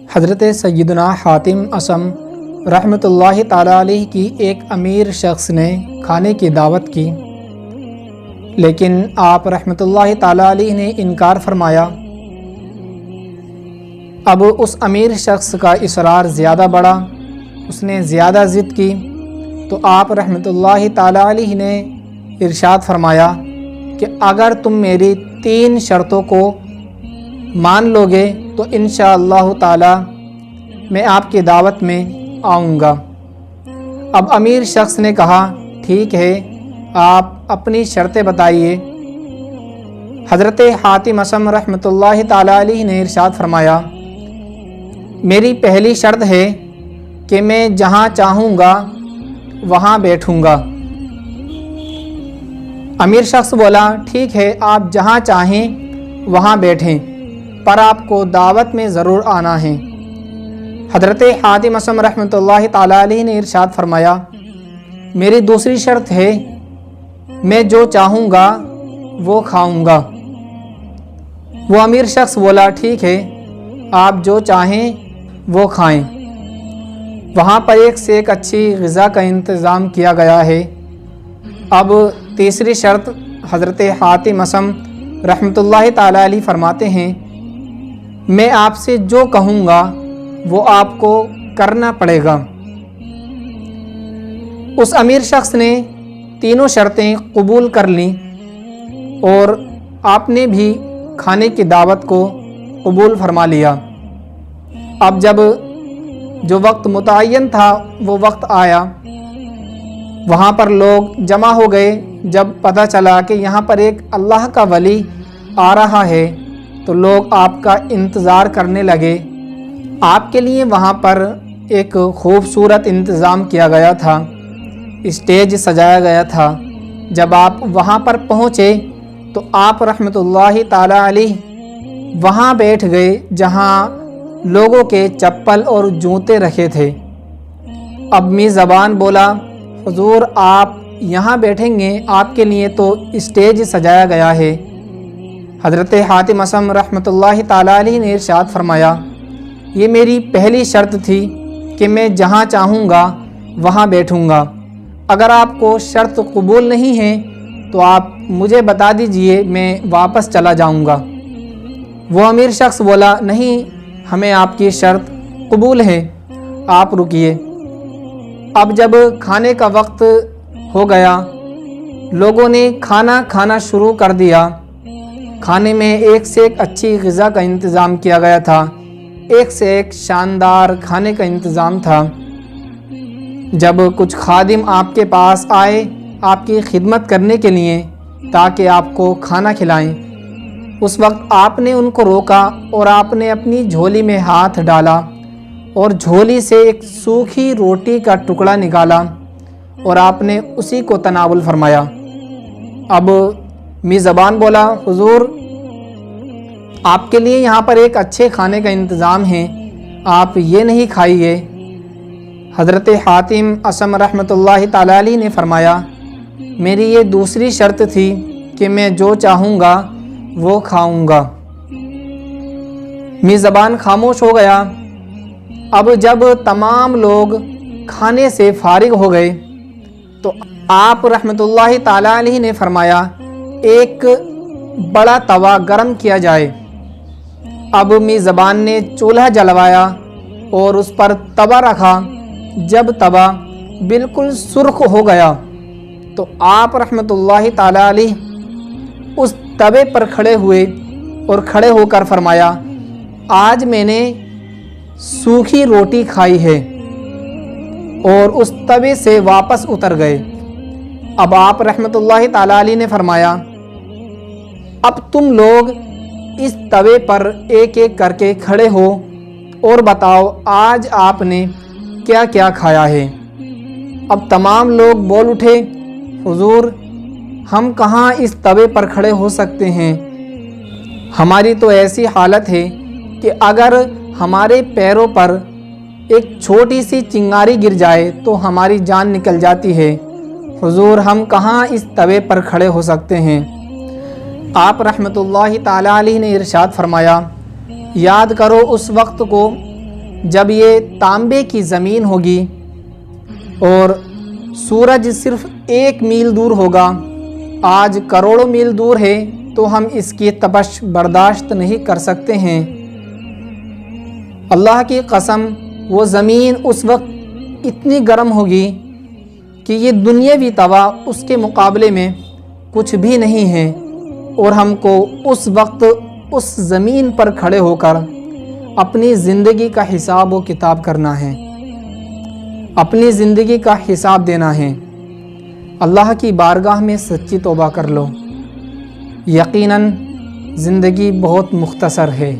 حضرت سیدنا حاتم اصم رحمۃ اللہ تعالیٰ علیہ کی ایک امیر شخص نے کھانے کی دعوت کی، لیکن آپ رحمۃ اللہ تعالیٰ علیہ نے انکار فرمایا۔ اب اس امیر شخص کا اصرار زیادہ بڑھا، اس نے زیادہ ضد کی، تو آپ رحمۃ اللہ تعالیٰ علیہ نے ارشاد فرمایا کہ اگر تم میری 3 شرطوں کو مان لو گے تو انشاءاللہ تعالی میں آپ کی دعوت میں آؤں گا۔ اب امیر شخص نے کہا ٹھیک ہے، آپ اپنی شرطیں بتائیے۔ حضرت حاتم اصم رحمۃ اللہ تعالیٰ علیہ نے ارشاد فرمایا، میری پہلی شرط ہے کہ میں جہاں چاہوں گا وہاں بیٹھوں گا۔ امیر شخص بولا ٹھیک ہے، آپ جہاں چاہیں وہاں بیٹھیں، پر آپ کو دعوت میں ضرور آنا ہے۔ حضرت حاتم اصم رحمۃ اللہ تعالیٰ علیہ نے ارشاد فرمایا، میری دوسری شرط ہے میں جو چاہوں گا وہ کھاؤں گا۔ وہ امیر شخص بولا ٹھیک ہے، آپ جو چاہیں وہ کھائیں۔ وہاں پر ایک سے ایک اچھی غذا کا انتظام کیا گیا ہے۔ اب تیسری شرط حضرت حاتم اصم رحمۃ اللہ تعالیٰ علیہ فرماتے ہیں، میں آپ سے جو کہوں گا وہ آپ کو کرنا پڑے گا۔ اس امیر شخص نے تینوں شرطیں قبول کر لیں اور آپ نے بھی کھانے کی دعوت کو قبول فرما لیا۔ اب جب جو وقت متعین تھا وہ وقت آیا، وہاں پر لوگ جمع ہو گئے۔ جب پتہ چلا کہ یہاں پر ایک اللہ کا ولی آ رہا ہے تو لوگ آپ کا انتظار کرنے لگے۔ آپ کے لیے وہاں پر ایک خوبصورت انتظام کیا گیا تھا، اسٹیج سجایا گیا تھا۔ جب آپ وہاں پر پہنچے تو آپ رحمۃ اللہ تعالیٰ علیہ وہاں بیٹھ گئے جہاں لوگوں کے چپل اور جوتے رکھے تھے۔ اب میزبان بولا حضور آپ یہاں بیٹھیں گے، آپ کے لیے تو اسٹیج سجایا گیا ہے۔ حضرت حاتم اصم رحمۃ اللہ تعالیٰ علیہ نے ارشاد فرمایا، یہ میری پہلی شرط تھی کہ میں جہاں چاہوں گا وہاں بیٹھوں گا۔ اگر آپ کو شرط قبول نہیں ہے تو آپ مجھے بتا دیجئے، میں واپس چلا جاؤں گا۔ وہ امیر شخص بولا نہیں، ہمیں آپ کی شرط قبول ہے، آپ رکیے۔ اب جب کھانے کا وقت ہو گیا، لوگوں نے کھانا کھانا شروع کر دیا۔ کھانے میں ایک سے ایک اچھی غذا کا انتظام کیا گیا تھا، ایک سے ایک شاندار کھانے کا انتظام تھا۔ جب کچھ خادم آپ کے پاس آئے آپ کی خدمت کرنے کے لیے تاکہ آپ کو کھانا کھلائیں، اس وقت آپ نے ان کو روکا اور آپ نے اپنی جھولی میں ہاتھ ڈالا اور جھولی سے ایک سوکھی روٹی کا ٹکڑا نکالا اور آپ نے اسی کو تناول فرمایا۔ اب میزبان بولا حضور آپ کے لیے یہاں پر ایک اچھے کھانے کا انتظام ہے، آپ یہ نہیں کھائیے۔ حضرت حاتم اصم رحمۃ اللہ تعالیٰ علیہ نے فرمایا، میری یہ دوسری شرط تھی کہ میں جو چاہوں گا وہ کھاؤں گا۔ میزبان خاموش ہو گیا۔ اب جب تمام لوگ کھانے سے فارغ ہو گئے تو آپ رحمۃ اللہ تعالیٰ علیہ نے فرمایا ایک بڑا توا گرم کیا جائے۔ اب میزبان نے چولہا جلوایا اور اس پر توا رکھا۔ جب توا بالکل سرخ ہو گیا تو آپ رحمۃ اللہ تعالیٰ علیہ اس توے پر کھڑے ہوئے اور کھڑے ہو کر فرمایا، آج میں نے سوکھی روٹی کھائی ہے، اور اس توے سے واپس اتر گئے۔ اب آپ رحمۃ اللہ تعالیٰ علیہ نے فرمایا، اب تم لوگ اس توے پر ایک ایک کر کے کھڑے ہو اور بتاؤ آج آپ نے کیا کیا کھایا ہے۔ اب تمام لوگ بول اٹھے حضور ہم کہاں اس توے پر کھڑے ہو سکتے ہیں، ہماری تو ایسی حالت ہے کہ اگر ہمارے پیروں پر ایک چھوٹی سی چنگاری گر جائے تو ہماری جان نکل جاتی ہے، حضور ہم کہاں اس توے پر کھڑے ہو سکتے ہیں۔ آپ رحمۃ اللہ تعالیٰ علیہ نے ارشاد فرمایا، یاد کرو اس وقت کو جب یہ تانبے کی زمین ہوگی اور سورج صرف 1 میل دور ہوگا، آج کروڑوں میل دور ہے تو ہم اس کی تپش برداشت نہیں کر سکتے ہیں۔ اللہ کی قسم وہ زمین اس وقت اتنی گرم ہوگی کہ یہ دنیاوی توا اس کے مقابلے میں کچھ بھی نہیں ہے، اور ہم کو اس وقت اس زمین پر کھڑے ہو کر اپنی زندگی کا حساب و کتاب کرنا ہے، اپنی زندگی کا حساب دینا ہے۔ اللہ کی بارگاہ میں سچی توبہ کر لو، یقیناً زندگی بہت مختصر ہے۔